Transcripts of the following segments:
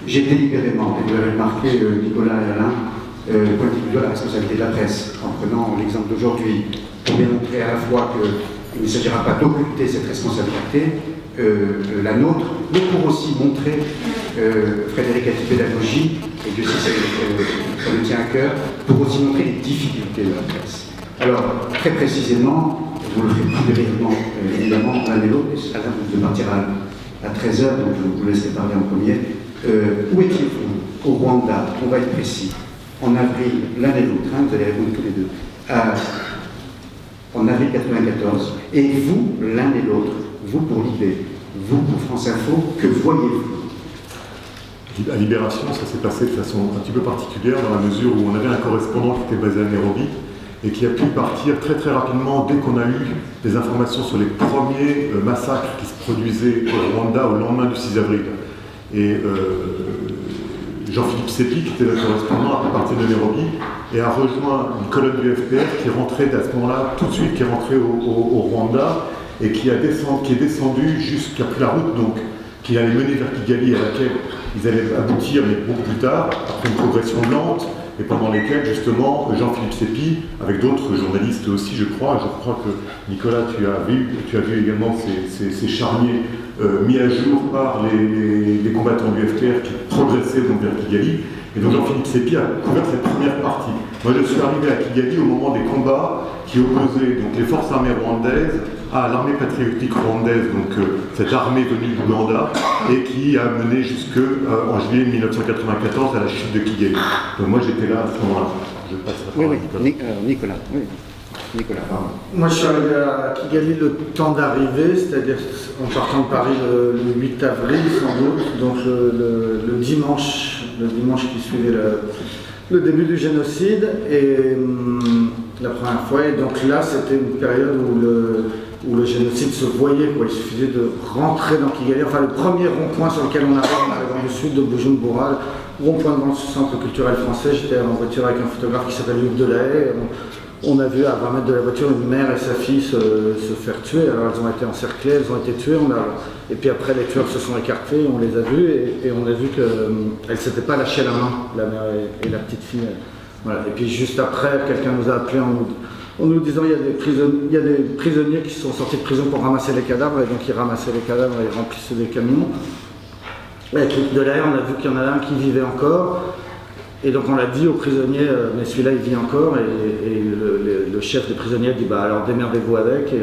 J'ai délibérément, et vous l'avez remarqué, Nicolas et Alain, pointé du doigt la responsabilité de la presse, en prenant l'exemple d'aujourd'hui, pour bien montrer à la fois qu'il ne s'agira pas d'occulter cette responsabilité, la nôtre, mais pour aussi montrer, Frédéric a dit pédagogie, et Dieu sait ça me tient à cœur, pour aussi montrer les difficultés de la presse. Alors, très précisément, vous le ferez plus brièvement, évidemment, l'un et l'autre, et Alain vous devez partir à 13h, donc je vous laisserai parler en premier. Où étiez-vous au Rwanda? On va être précis. En avril, l'un et l'autre, vous allez répondre tous les deux. En avril 94, et vous, l'un et l'autre, vous pour l'idée, vous pour France Info, que voyez-vous? À Libération, ça s'est passé de façon un petit peu particulière dans la mesure où on avait un correspondant qui était basé à Nairobi et qui a pu partir très très rapidement dès qu'on a eu des informations sur les premiers massacres qui se produisaient au Rwanda au lendemain du 6 avril. Et Jean-Philippe Sépi, qui était le correspondant, a parti de Nairobi et a rejoint une colonne du FPR qui est rentrée à ce moment-là, tout de suite, qui est rentrée au Rwanda et qui est descendu jusqu'à pris la route, donc qui allait mener vers Kigali, à laquelle ils allaient aboutir, mais beaucoup plus tard, après une progression lente, et pendant lesquelles, justement, Jean-Philippe Sépi, avec d'autres journalistes aussi, je crois que, Nicolas, tu as vu également ces charniers mis à jour par les combattants du FPR qui progressaient donc vers Kigali. Et donc Jean-Philippe Sépi a couvert cette première partie. Moi, je suis arrivé à Kigali au moment des combats qui opposaient donc, les forces armées rwandaises à l'armée patriotique rwandaise, donc cette armée venue d'Ouganda, et qui a mené jusqu'en juillet 1994 à la chute de Kigali. Donc moi, j'étais là à ce moment-là. Je passe la parole à Nicolas. Nicolas. Oui. Nicolas, pardon. Moi, je suis arrivé à Kigali le temps d'arriver, c'est-à-dire en partant de Paris le 8 avril, sans doute, donc le dimanche qui suivait le début du génocide, et la première fois, et donc là, c'était une période où le génocide se voyait, quoi. Il suffisait de rentrer dans Kigali, enfin le premier rond-point sur lequel on arrive dans le sud de Bujumbura, rond-point devant le centre culturel français. J'étais en voiture avec un photographe qui s'appelle Hugues Delahaye. On a vu à 20 mètres de la voiture une mère et sa fille se faire tuer. Alors elles ont été encerclées, elles ont été tuées. Et puis après les tueurs se sont écartés, on les a vus et on a vu qu'elles ne s'étaient pas lâché la main, la mère et la petite fille. Voilà. Et puis juste après, quelqu'un nous a appelé en nous disant il y a des prisonniers qui sont sortis de prison pour ramasser les cadavres, et donc ils ramassaient les cadavres et ils remplissaient des camions. Et avec Hugues Delahaye, on a vu qu'il y en a un qui vivait encore. Et donc on l'a dit aux prisonniers, mais celui-là il vit encore, et le chef des prisonniers dit bah alors démerdez-vous avec, et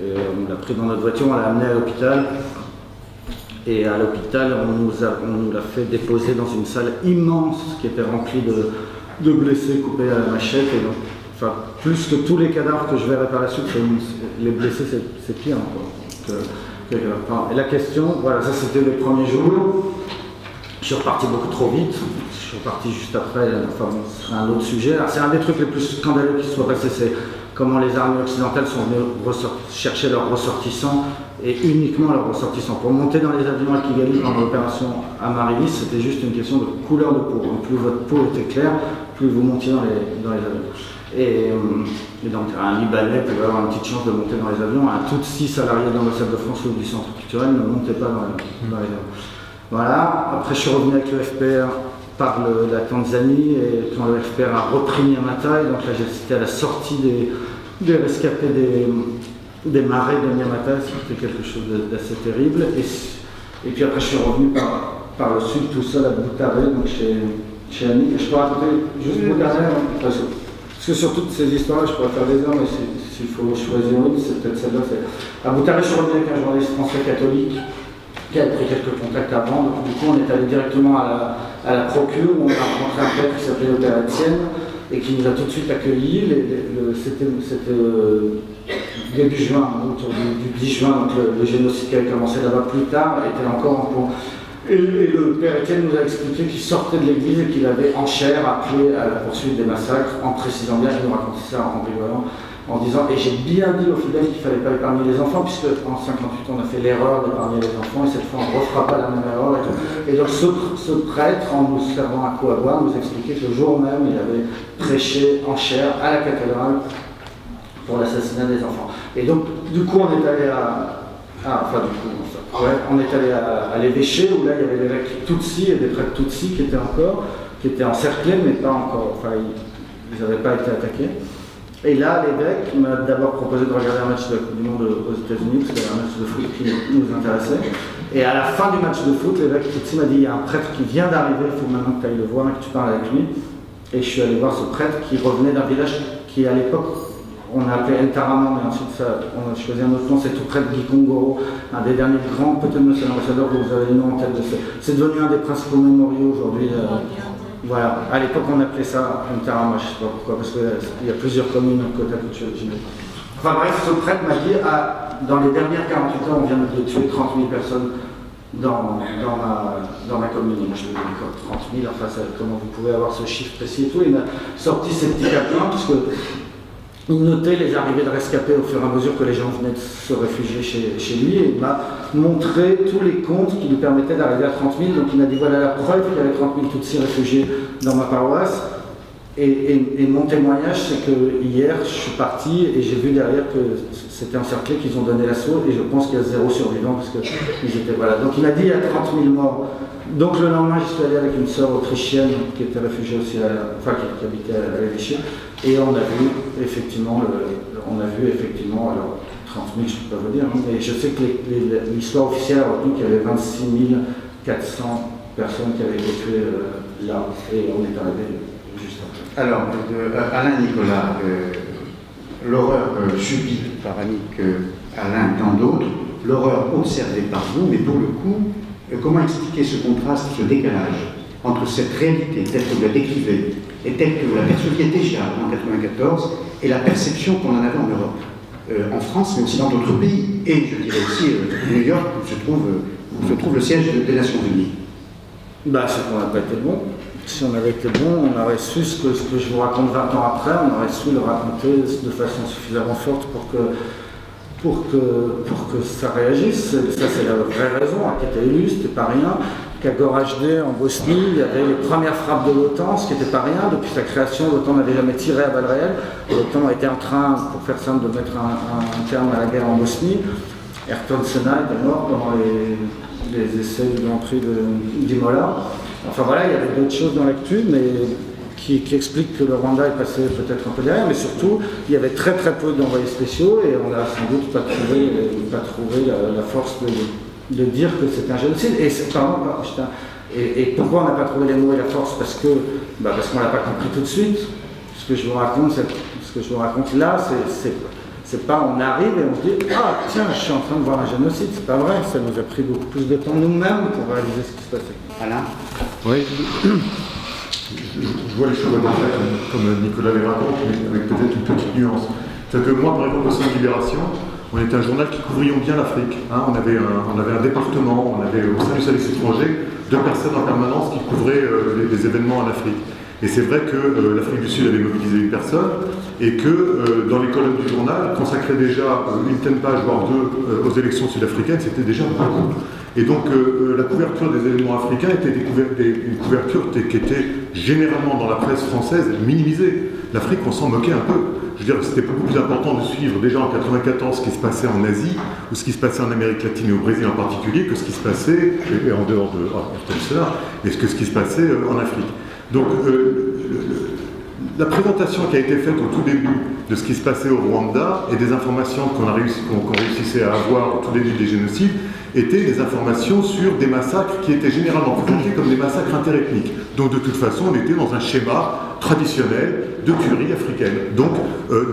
on l'a pris dans notre voiture, on l'a amené à l'hôpital, et à l'hôpital on nous l'a fait déposer dans une salle immense qui était remplie de blessés coupés à la machette, et donc, enfin plus que tous les cadavres que je verrai par la suite, les blessés c'est pire quoi. Et la question, voilà, ça c'était les premiers jours. Je suis reparti beaucoup trop vite, je suis reparti juste après, enfin bon, ce serait un autre sujet. C'est un des trucs les plus scandaleux qui soit passé, c'est comment les armées occidentales sont venues chercher leurs ressortissants, et uniquement leurs ressortissants. Pour monter dans les avions à Kigali pendant l'opération Amaryllis, c'était juste une question de couleur de peau. Donc, plus votre peau était claire, plus vous montiez dans les avions. Et donc un Libanais pouvait avoir une petite chance de monter dans les avions, un Tutsi salarié de l'ambassade de France ou du centre culturel ne montait pas dans les avions. Voilà, après je suis revenu avec le FPR par la Tanzanie, et quand le FPR a repris Nyamata, et donc là j'étais à la sortie des rescapés des marais de Nyamata, c'était quelque chose d'assez terrible. Et puis après je suis revenu par le sud tout seul à Boutaré, donc chez Annick. Je peux raconter juste Boutaré, parce que sur toutes ces histoires, je pourrais faire des heures, mais s'il faut choisir une, c'est peut-être celle-là. À Boutaré, je suis revenu avec un journaliste français catholique qui a pris quelques contacts avant. Donc, du coup, on est allé directement à la procure, où on a rencontré un prêtre qui s'appelait le Père Etienne, et qui nous a tout de suite accueillis. C'était début juin, autour du 10 juin, donc le génocide qui avait commencé là-bas plus tard était encore en cours. Et le Père Etienne nous a expliqué qu'il sortait de l'église et qu'il avait en chair appelé à la poursuite des massacres, en précisant bien, il nous racontait ça en rigolant, en disant, et j'ai bien dit aux fidèles qu'il ne fallait pas épargner les enfants, puisque en 58 on a fait l'erreur d'épargner les enfants, et cette fois on ne refera pas la même erreur. Et donc ce prêtre, en nous servant un coup à boire, nous expliquait que le jour même il avait prêché en chair à la cathédrale pour l'assassinat des enfants. Et donc du coup on est allé Ouais, on est allé à l'évêché où là il y avait l'évêque Tutsi et des prêtres Tutsi qui étaient encerclés mais pas encore, enfin ils n'avaient pas été attaqués. Et là l'évêque m'a d'abord proposé de regarder un match de la Coupe du Monde aux États-Unis parce qu'il y avait un match de foot qui nous intéressait. Et à la fin du match de foot, l'évêque Tutsi m'a dit il y a un prêtre qui vient d'arriver, il faut maintenant que tu ailles le voir et que tu parles avec lui. Et je suis allé voir ce prêtre qui revenait d'un village qui à l'époque on a appelé El Tarama, mais ensuite on a choisi un autre nom, c'est tout près de Gikongoro, un des derniers grands potentiels ambassadeurs que vous avez le nom en tête de ça. C'est devenu un des principaux mémoriaux aujourd'hui. Voilà, à l'époque on appelait ça El Tarama, je ne sais pas pourquoi, parce qu'il y a plusieurs communes côte à côte, j'imagine. Enfin bref, ce prêtre m'a dit, dans les dernières 48 heures, on vient de tuer 30 000 personnes dans ma commune. Moi je me dis, 30 000, enfin comment vous pouvez avoir ce chiffre précis et tout. Il m'a sorti ces petits caplins, puisque il notait les arrivées de rescapés au fur et à mesure que les gens venaient de se réfugier chez lui et il m'a montré tous les comptes qui lui permettaient d'arriver à 30 000. Donc il m'a dit voilà la preuve qu'il y avait 30 000 Tutsis réfugiés dans ma paroisse. Et mon témoignage, c'est que hier je suis parti et j'ai vu derrière que c'était encerclé, qu'ils ont donné l'assaut et je pense qu'il y a 0 survivant parce qu'ils étaient voilà. Donc il m'a dit il y a 30 000 morts. Donc le lendemain, j'y suis allé avec une sœur autrichienne qui était réfugiée aussi, qui habitait à l'évêché, et on a vu effectivement, alors 30 000, je ne peux pas vous dire, hein, mais je sais que l'histoire officielle a retenu qu'il y avait 26 400 personnes qui avaient été tuées là, et on est arrivé juste après. Alors, Alain Nicolas, l'horreur subie par Annick, Alain et tant d'autres, l'horreur observée par vous, mais pour le coup, comment expliquer ce contraste, ce décalage entre cette réalité telle que vous la décrivez et telle que vous la perceviez déjà en 1994 et la perception qu'on en avait en Europe, en France, mais aussi dans d'autres pays, et je dirais aussi New York, où se trouve le siège des Nations Unies. C'est qu'on n'a pas été bon. Si on avait été bon, on aurait su ce que je vous raconte 20 ans après, on aurait su le raconter de façon suffisamment forte pour que ça réagisse. Ça, c'est la vraie raison. À Kataïlu, c'était pas rien. Qu'à Goražde, en Bosnie, il y avait les premières frappes de l'OTAN, ce qui n'était pas rien. Depuis sa création, l'OTAN n'avait jamais tiré à balles réelles. L'OTAN était en train, pour faire simple, de mettre un terme à la guerre en Bosnie. Ayrton Senna était mort pendant les essais du Grand Prix d'Imola. Enfin voilà, il y avait d'autres choses dans l'actu, mais qui expliquent que le Rwanda est passé peut-être un peu derrière, mais surtout, il y avait très très peu d'envoyés spéciaux et on n'a sans doute pas trouvé la force de dire que c'était un génocide. Et pourquoi on n'a pas trouvé les mots et la force? Parce qu'on ne l'a pas compris tout de suite. Ce que je vous raconte là, c'est pas on arrive et on se dit ah tiens, je suis en train de voir un génocide. C'est pas vrai, ça nous a pris beaucoup plus de temps nous-mêmes pour réaliser ce qui se passait. Alain? Oui, je vois les choses comme Nicolas les raconte, mais avec peut-être une petite nuance. C'est-à-dire que moi, par exemple, au sein de Libération, on était un journal qui couvrions bien l'Afrique. Hein. On avait un département, on avait au sein du service étranger 2 personnes en permanence qui couvraient les événements en Afrique. Et c'est vrai que l'Afrique du Sud avait mobilisé une personne et que dans les colonnes du journal, consacrer déjà une telle page, voire 2 aux élections sud-africaines, c'était déjà beaucoup. Et donc la couverture des événements africains était une couverture qui était généralement dans la presse française minimisée. L'Afrique, on s'en moquait un peu. Je veux dire, c'était beaucoup plus important de suivre déjà en 1994 ce qui se passait en Asie ou ce qui se passait en Amérique latine et au Brésil en particulier que ce qui se passait, et en dehors de cela, mais ce qui se passait en Afrique. Donc la présentation qui a été faite au tout début de ce qui se passait au Rwanda et des informations qu'on réussissait à avoir au tout début des génocides étaient des informations sur des massacres qui étaient généralement présentés comme des massacres interethniques. Donc de toute façon, on était dans un schéma traditionnel de tuerie africaine. Donc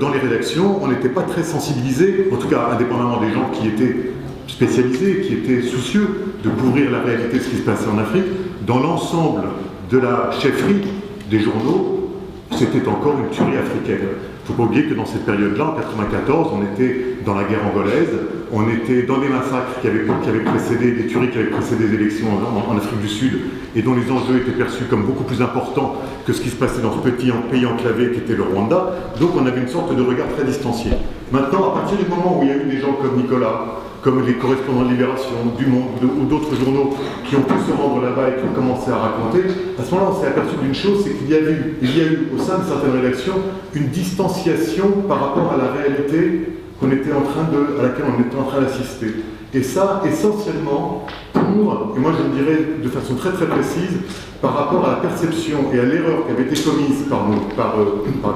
dans les rédactions, on n'était pas très sensibilisés, en tout cas indépendamment des gens qui étaient spécialisés, qui étaient soucieux de couvrir la réalité de ce qui se passait en Afrique. Dans l'ensemble de la chefferie des journaux, c'était encore une tuerie africaine. Il ne faut pas oublier que dans cette période-là, en 1994, on était dans la guerre angolaise, on était dans des massacres qui avaient précédé, des tueries qui avaient précédé des élections en Afrique du Sud, et dont les enjeux étaient perçus comme beaucoup plus importants que ce qui se passait dans ce petit pays enclavé qui était le Rwanda. Donc on avait une sorte de regard très distancié. Maintenant, à partir du moment où il y a eu des gens comme Nicolas, comme les correspondants de Libération, du Monde ou d'autres journaux qui ont pu se rendre là-bas et qui ont commencé à raconter, à ce moment-là, on s'est aperçu d'une chose, c'est qu'il y a eu au sein de certaines rédactions une distanciation par rapport à la réalité à laquelle on était en train d'assister. Et ça, essentiellement, et moi je le dirais de façon très très précise, par rapport à la perception et à l'erreur qui avait été commise par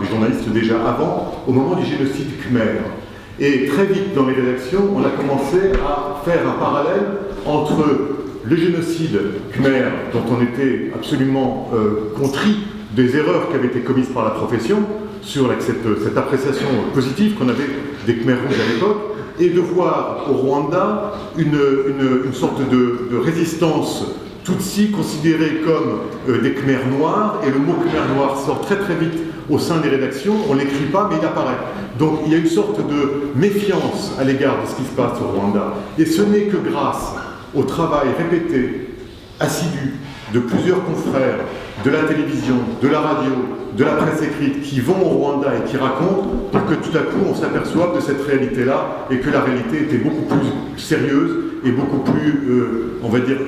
des journalistes déjà avant, au moment du génocide khmer. Et très vite dans les rédactions, on a commencé à faire un parallèle entre le génocide khmer, dont on était absolument contrit des erreurs qui avaient été commises par la profession, sur cette appréciation positive qu'on avait des Khmers rouges à l'époque, et de voir au Rwanda une sorte de résistance Tutsi considérée comme des Khmers noirs, et le mot Khmer noir sort très très vite au sein des rédactions, on ne l'écrit pas mais il apparaît. Donc il y a une sorte de méfiance à l'égard de ce qui se passe au Rwanda. Et ce n'est que grâce au travail répété, assidu, de plusieurs confrères, de la télévision, de la radio, de la presse écrite, qui vont au Rwanda et qui racontent, pour que tout à coup on s'aperçoive de cette réalité-là, et que la réalité était beaucoup plus sérieuse et beaucoup plus, on va dire,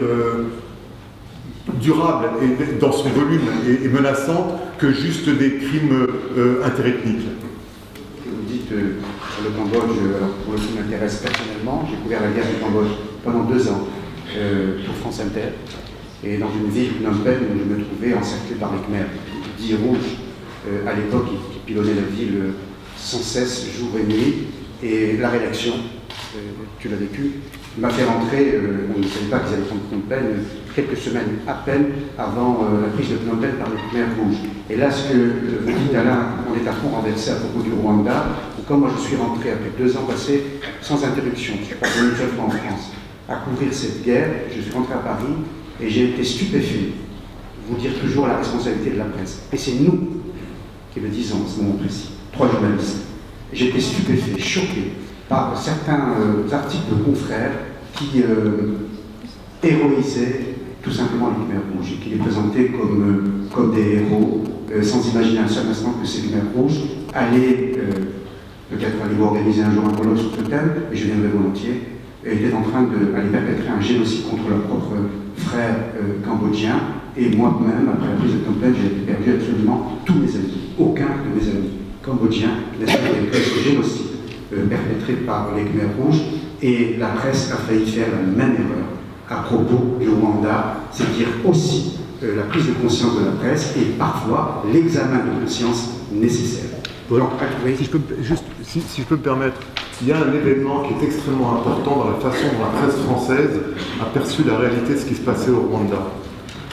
durable et dans son volume et menaçante que juste des crimes interethniques. Vous dites sur le Cambodge, alors pour le qui m'intéresse personnellement, j'ai couvert la guerre du Cambodge pendant 2 ans pour France Inter, et dans une ville, Phnom Penh, où je me trouvais encerclé par les Khmers, dits rouges, à l'époque, qui pilonnaient la ville sans cesse, jour et nuit, et la rédaction, tu l'as vécu, m'a fait rentrer, on ne savait pas qu'ils allaient prendre Phnom Penh, quelques semaines à peine avant la prise de Phnom Penh par les Khmers rouges. Et là, ce que vous dites, Alain, on est à fond renversé à propos du Rwanda, où quand moi je suis rentré après 2 ans passés sans interruption, je suis pas venu une seule fois en France, à couvrir cette guerre, je suis rentré à Paris et j'ai été stupéfait. Vous dire toujours la responsabilité de la presse. Et c'est nous qui le disons à ce moment précis, 3 journalistes. J'étais stupéfait, choqué par certains articles de confrères qui héroïsaient tout simplement les Khmers rouges et qui les présentaient comme des héros, sans imaginer un seul instant que ces Khmers rouges allaient, peut-être allez-vous organiser un jour un colloque sur ce thème, et je viendrai volontiers, étaient en train d'aller perpétrer un génocide contre leurs propres frères cambodgiens, et moi-même, après la prise de Phnom Penh, j'ai perdu absolument tous mes amis. Aucun de mes amis cambodgiens n'a été ce génocide perpétré par les Khmers rouges, et la presse a failli faire la même erreur à propos du Rwanda, c'est-à-dire aussi la prise de conscience de la presse et parfois l'examen de conscience nécessaire. Donc, si je peux me permettre, il y a un événement qui est extrêmement important dans la façon dont la presse française a perçu la réalité de ce qui se passait au Rwanda.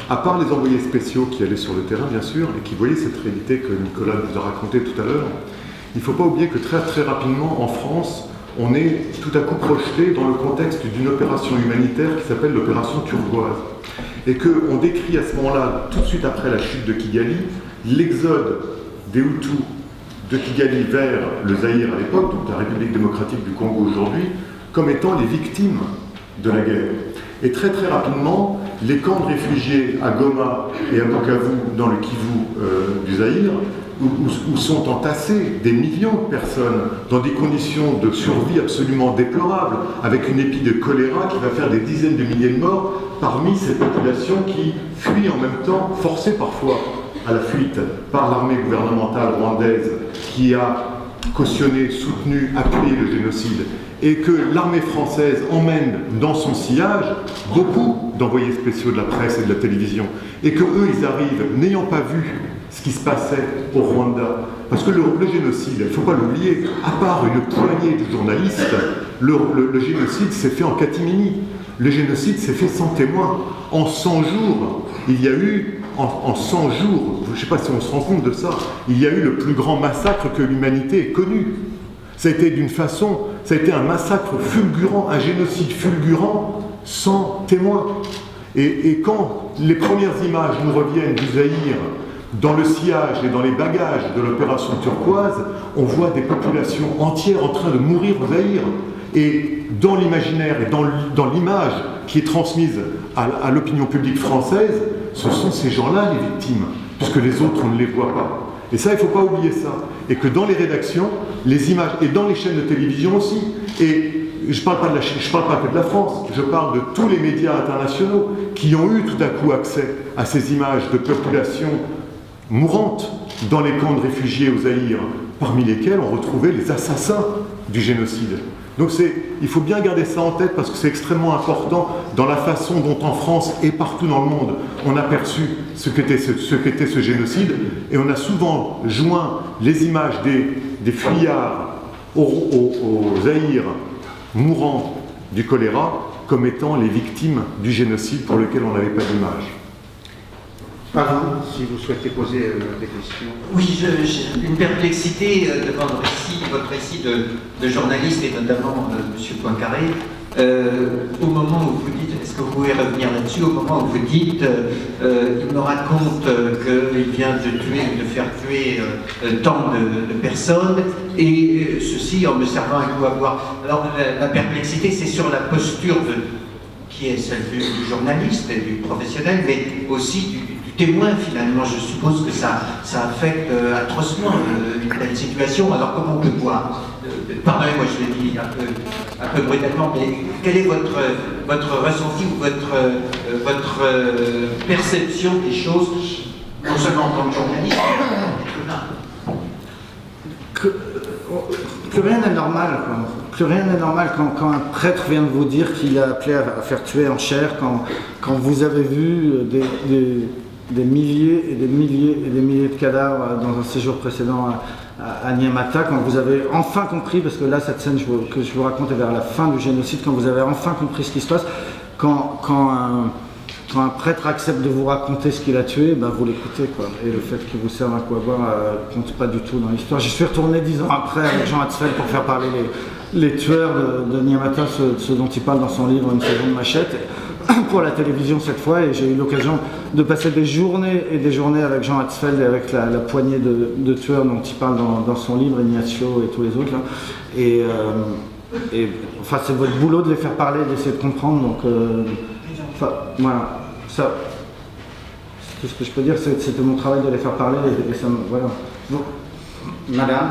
À part les envoyés spéciaux qui allaient sur le terrain, bien sûr, et qui voyaient cette réalité que Nicolas vous a racontée tout à l'heure, il ne faut pas oublier que très très rapidement, en France, on est tout à coup projeté dans le contexte d'une opération humanitaire qui s'appelle l'opération Turquoise. Et qu'on décrit à ce moment-là, tout de suite après la chute de Kigali, l'exode des Hutus de Kigali vers le Zaïre à l'époque, donc la République démocratique du Congo aujourd'hui, comme étant les victimes de la guerre. Et très très rapidement, les camps de réfugiés à Goma et à Bukavu, dans le Kivu du Zaïre, où sont entassés des millions de personnes dans des conditions de survie absolument déplorables, avec une épidémie de choléra qui va faire des dizaines de milliers de morts parmi ces populations qui fuient en même temps, forcées parfois à la fuite par l'armée gouvernementale rwandaise qui a cautionné, soutenu, appuyé le génocide, et que l'armée française emmène dans son sillage beaucoup d'envoyés spéciaux de la presse et de la télévision, et que eux ils arrivent n'ayant pas vu ce qui se passait au Rwanda. Parce que le génocide, il ne faut pas l'oublier, à part une poignée de journalistes, le génocide s'est fait en catimini. Le génocide s'est fait sans témoins. En 100 jours, il y a eu, en 100 jours, je ne sais pas si on se rend compte de ça, il y a eu le plus grand massacre que l'humanité ait connu. Ça a été d'une façon, ça a été un massacre fulgurant, un génocide fulgurant, sans témoins. Et quand les premières images nous reviennent du Zaïre, dans le sillage et dans les bagages de l'opération Turquoise, on voit des populations entières en train de mourir au Zaïre. Et dans l'imaginaire et dans l'image qui est transmise à l'opinion publique française, ce sont ces gens-là les victimes, puisque les autres, on ne les voit pas. Et ça, il ne faut pas oublier ça. Et que dans les rédactions, les images, et dans les chaînes de télévision aussi, et je ne parle pas que de la France, je parle de tous les médias internationaux qui ont eu tout à coup accès à ces images de populations mourantes dans les camps de réfugiés au Zaïre, parmi lesquels on retrouvait les assassins du génocide. Donc il faut bien garder ça en tête parce que c'est extrêmement important dans la façon dont en France et partout dans le monde on a perçu ce qu'était ce génocide, et on a souvent joint les images des fuyards aux Zaïres mourants du choléra comme étant les victimes du génocide pour lequel on n'avait pas d'image. Pardon, si vous souhaitez poser des questions. Oui, j'ai une perplexité devant votre récit de journaliste et notamment M. Poincaré. Au moment où vous dites, est-ce que vous pouvez revenir là-dessus, au moment où vous dites, il me raconte qu'il vient de tuer ou de faire tuer tant de personnes, et ceci en me servant un coup à boire. Alors la perplexité, c'est sur la posture qui est celle du journaliste et du professionnel, mais aussi du témoin finalement. Je suppose que ça affecte atrocement une telle situation. Alors comment on peut voir, pardonnez-moi je l'ai dit un peu brutalement, mais quel est votre ressenti ou votre perception des choses, non seulement en tant que journaliste, mais plus rien n'est normal, quoi. Plus rien n'est normal quand un prêtre vient de vous dire qu'il a appelé à faire tuer en chair, quand vous avez vu des milliers et des milliers et des milliers de cadavres dans un séjour précédent à Nyamata, quand vous avez enfin compris, parce que là cette scène que je vous raconte est vers la fin du génocide, quand vous avez enfin compris ce qui se passe, quand un prêtre accepte de vous raconter ce qu'il a tué, ben vous l'écoutez, quoi. Et le fait qu'il vous serve un coup à boire compte pas du tout dans l'histoire. J'y suis retourné 10 ans après avec Jean Hatzfeld pour faire parler les tueurs de Nyamata, ceux dont il parle dans son livre Une saison de machette, pour la télévision cette fois, et j'ai eu l'occasion de passer des journées et des journées avec Jean Hatzfeld et avec la poignée de tueurs dont il parle dans son livre, Ignacio et tous les autres là. Et enfin c'est votre boulot de les faire parler, d'essayer de comprendre, donc enfin voilà, ça c'est tout ce que je peux dire, c'était mon travail de les faire parler, et ça voilà. Bon. Madame,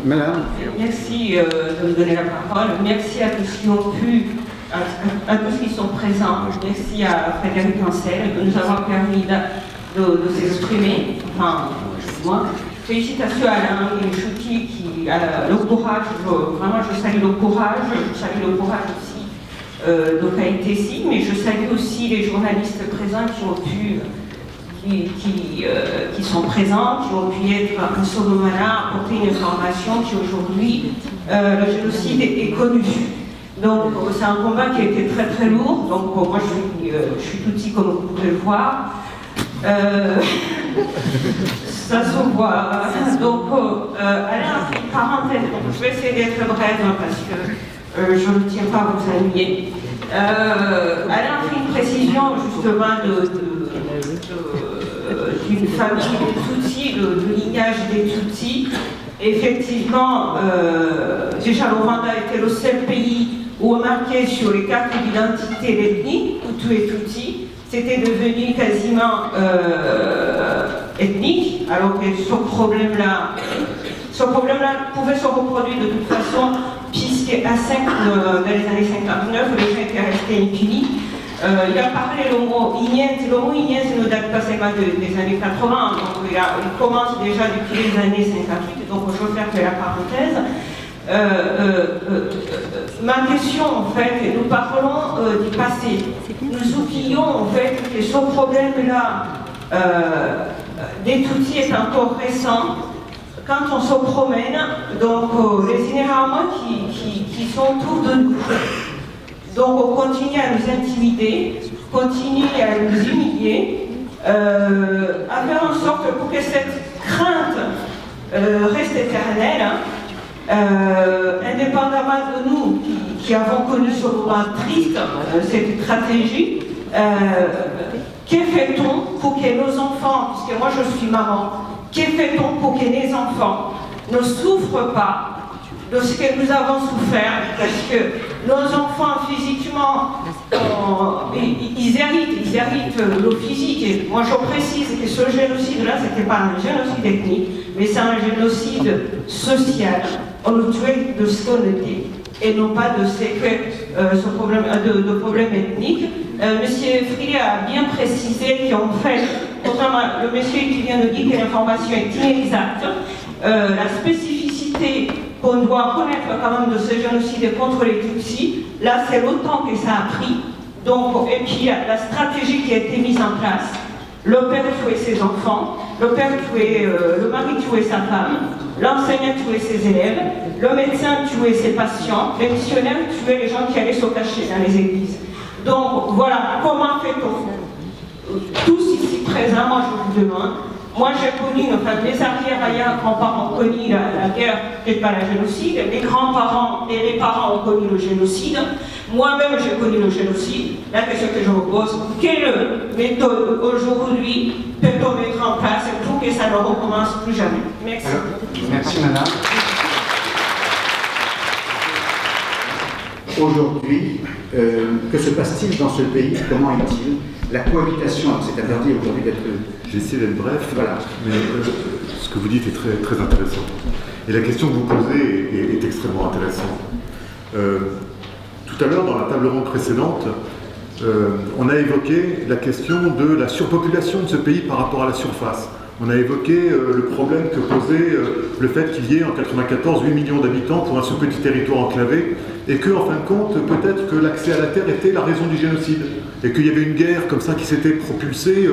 Madame. Merci de me donner la parole. Merci à tous qui ont pu, à tous qui sont présents. Merci à Frédéric Ancel de nous avoir permis de s'exprimer. Enfin, moi. Félicitations à Alain et Chouki qui a le courage. Vraiment, je salue le courage. Je salue le courage aussi d'Okaï Tessi, mais je salue aussi les journalistes présents qui ont pu. Qui sont présents, qui ont pu être un Solomana, apporter une information qui aujourd'hui, le génocide est connu. Donc c'est un combat qui a été très très lourd, donc moi je suis tout petit comme vous pouvez le voir. Ça se voit. Donc Alain, une parenthèse, donc, je vais essayer d'être brève parce que je ne tiens pas à vous ennuyer. Alain a fait une précision justement d'une famille des Tutsis, de lignage des Tutsis. Effectivement, déjà le Rwanda était le seul pays où on marquait sur les cartes d'identité l'ethnie, Hutu et Tutsi. C'était devenu quasiment ethnique, alors que ce problème-là pouvait se reproduire de toute façon, puisqu'à dans les années 59, les gens étaient restés impunis. Il a parlé le mot Ignès ne date pas seulement des années 80, donc il commence déjà depuis les années 58, donc je vais faire que la parenthèse. Ma question en fait, nous parlons du passé. Nous oublions en fait que ce problème-là des Tutsis est encore récent. Quand on se promène, donc les Généralement qui sont autour de nous. Donc on continue à nous intimider, continue à nous humilier, à faire en sorte pour que cette crainte reste éternelle, indépendamment de nous qui avons connu ce moment triste, cette tragédie. Que fait-on pour que nos enfants, puisque moi je suis maman, que fait-on pour que les enfants ne souffrent pas de ce que nous avons souffert, parce que nos enfants physiquement, ils héritent le physique. Et moi je précise que ce génocide-là, ce n'était pas un génocide ethnique, mais c'est un génocide social. On nous tuait de ce qu'on était, et non pas de ce problème, de problème ethnique. Monsieur Frilet a bien précisé qu'en fait, contrairement le monsieur qui vient de dire que l'information est inexacte, la spécificité qu'on doit connaître quand même de ce génocide contre les Tutsis. Là, c'est l'OTAN que ça a pris. Donc, et puis, la stratégie qui a été mise en place. Le père tuait ses enfants, le mari tuait sa femme, l'enseignant tuait ses élèves, le médecin tuait ses patients, les missionnaires tuaient les gens qui allaient se cacher dans les églises. Donc, voilà, comment fait-on? Tous ici présents, moi je vous demande. Moi, j'ai connu, enfin, mes arrière-grands-parents ont connu la guerre, peut-être pas le génocide, mes grands-parents et mes parents ont connu le génocide. Moi-même, j'ai connu le génocide. La question que je me pose, quelle méthode aujourd'hui peut-on mettre en place pour que ça ne recommence plus jamais? Merci. Merci, madame. Aujourd'hui, que se passe-t-il dans ce pays? Comment est-il? La cohabitation, c'est interdit aujourd'hui d'être... J'essaie d'être bref, Voilà. mais ce que vous dites est très, très intéressant. Et la question que vous posez est extrêmement intéressante. Tout à l'heure, dans la table ronde précédente, on a évoqué la question de la surpopulation de ce pays par rapport à la surface. On a évoqué le problème que posait le fait qu'il y ait en 1994 8 millions d'habitants pour un si petit territoire enclavé, et que, en fin de compte, peut-être que l'accès à la terre était la raison du génocide, et qu'il y avait une guerre comme ça qui s'était propulsée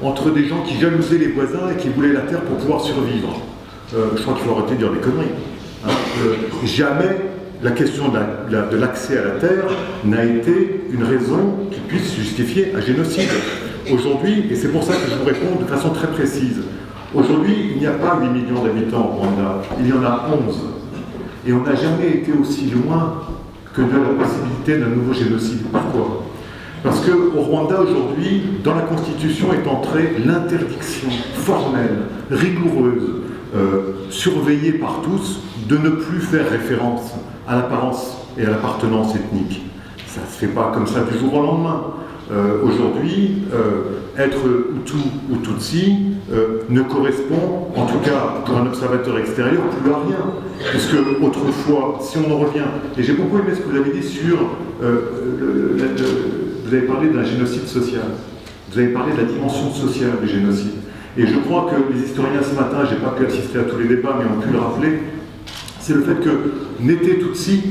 entre des gens qui jalousaient les voisins et qui voulaient la terre pour pouvoir survivre. Je crois qu'il faut arrêter de dire des conneries. Hein. Jamais la question de l'accès à la terre n'a été une raison qui puisse justifier un génocide. Aujourd'hui, et c'est pour ça que je vous réponds de façon très précise, aujourd'hui, il n'y a pas 8 millions d'habitants au Rwanda, il y en a 11. Et on n'a jamais été aussi loin que de la possibilité d'un nouveau génocide. Pourquoi? Parce qu'au Rwanda, aujourd'hui, dans la Constitution est entrée l'interdiction formelle, rigoureuse, surveillée par tous, de ne plus faire référence à l'apparence et à l'appartenance ethnique. Ça ne se fait pas comme ça du jour au lendemain. Aujourd'hui, être Hutu ou Tutsi ne correspond, en tout cas pour un observateur extérieur, plus à rien. Puisque autrefois, si on en revient, et j'ai beaucoup aimé ce que vous avez dit sur, vous avez parlé d'un génocide social, vous avez parlé de la dimension sociale du génocide. Et je crois que les historiens ce matin, je n'ai pas pu assister à tous les débats, mais ont pu le rappeler, c'est le fait que n'étaient Tutsi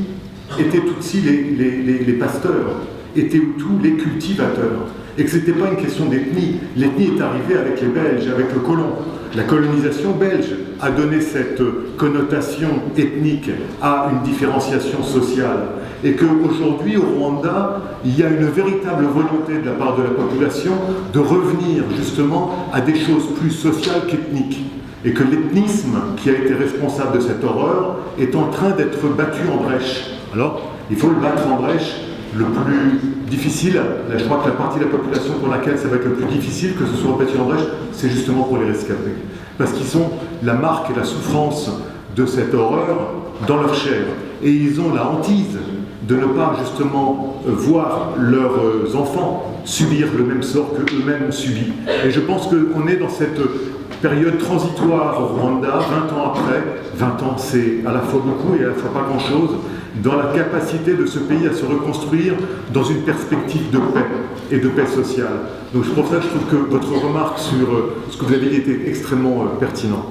les pasteurs, étaient Hutus les cultivateurs, et que ce n'était pas une question d'ethnie. L'ethnie est arrivée avec les Belges, avec le colon. La colonisation belge a donné cette connotation ethnique à une différenciation sociale, et qu'aujourd'hui, au Rwanda, il y a une véritable volonté de la part de la population de revenir justement à des choses plus sociales qu'ethniques, et que l'ethnisme qui a été responsable de cette horreur est en train d'être battu en brèche. Alors, il faut le battre en brèche. Le plus difficile, je crois que la partie de la population pour laquelle ça va être le plus difficile que ce soit battu en brèche, c'est justement pour les rescapés. Parce qu'ils sont la marque et la souffrance de cette horreur dans leur chair. Et ils ont la hantise de ne pas justement voir leurs enfants subir le même sort qu'eux-mêmes ont subi. Et je pense qu'on est dans cette période transitoire au Rwanda, 20 ans après. 20 ans, c'est à la fois beaucoup et à la fois pas grand-chose, dans la capacité de ce pays à se reconstruire dans une perspective de paix et de paix sociale. Donc c'est pour ça que je trouve que votre remarque sur ce que vous avez dit était extrêmement pertinent.